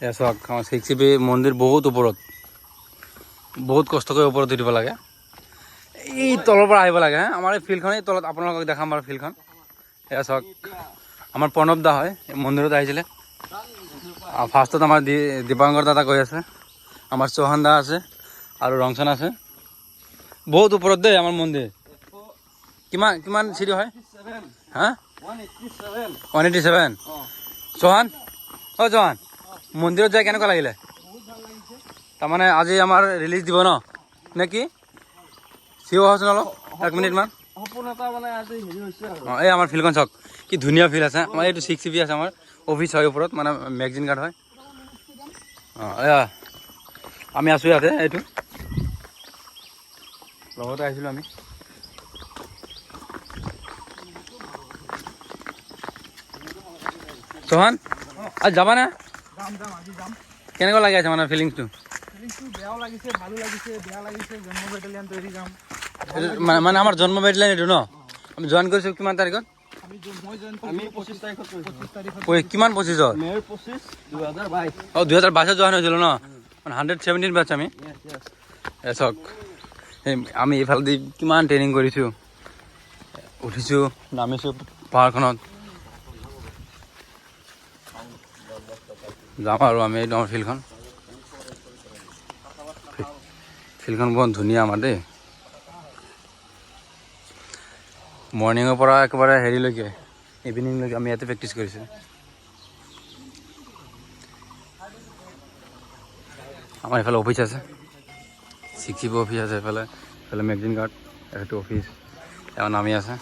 এয়া চাওক আমাৰ 6CB মন্দিৰ বহুত ওপৰত, বহুত কষ্ট কৰি ওপৰত উঠিব লাগে। এই তলৰ পৰা আহিব লাগে। আমাৰ এই ফিল্ডখন এই তলত আপোনালোকক দেখাম বাৰু ফিল্ডখন। এয়া চাওক আমাৰ প্ৰণৱ দা হয়, মন্দিৰত আহিছিলে। ফাৰ্ষ্টত আমাৰ দীপাংকৰ দাদা গৈ আছে, আমাৰ চৌহান দা আছে আৰু ৰংচন আছে। বহুত ওপৰত দেই আমাৰ মন্দিৰ। কিমান কিমান চিৰি হয়? হা 187। চৌহান চৌহান, মন্দিৰত যাই কেনেকুৱা লাগিলে? তাৰমানে আজি আমাৰ ৰিলিজ দিব ন নে কি? চিঞৰ হোৱাচোন অলপ 1 মিনিটমান। অঁ এই আমাৰ ফিল্ডখন চাওক কি ধুনীয়া ফিল্ড আছে। আমাৰ এইটো 6CB আছে, আমাৰ অফিচ হয় ওপৰত, মানে মেগজিন কাৰ্ড হয়। অঁ এয়া আমি আছোঁ ইয়াতে, এইটো লগতে আহিছিলোঁ আমি। চৌহান আজি যাবা না? কেনেকুৱা লাগি আছে মানে ফিলিংছটো? বেয়াও লাগিছে, ভালো লাগিছে, বেয়া লাগিছে। জন্ম বেটেলিয়ান তৈৰি যাম মানে আমাৰ জন্ম বেটেলিয়ান এইটো ন? আমি জইন কৰিছোঁ কিমান তাৰিখত? আমি 25 তাৰিখত কিমান 25ত? মে'ৰ 25, 2022। অঁ 2022 জইন হৈছিলোঁ ন? 117 বেটছ আমি। এই চাওক আমি এইফালেদি কিমান ট্ৰেইনিং কৰিছোঁ, উঠিছোঁ, নামিছোঁ পাহাৰখনত। যাম আৰু আমি এইটো আমাৰ ফিল্ডখন বৰ ধুনীয়া আমাৰ দেই। মৰ্ণিঙৰ পৰা একেবাৰে হেৰিলৈকে, ইভিনিংলৈকে আমি ইয়াতে প্ৰেক্টিছ কৰিছোঁ। আমাৰ এইফালে অফিচ আছে, 6CB অফিচ আছে এইফালে মেগজিন গাৰ্ড, এইটো অফিচ এওঁ নামি আছে।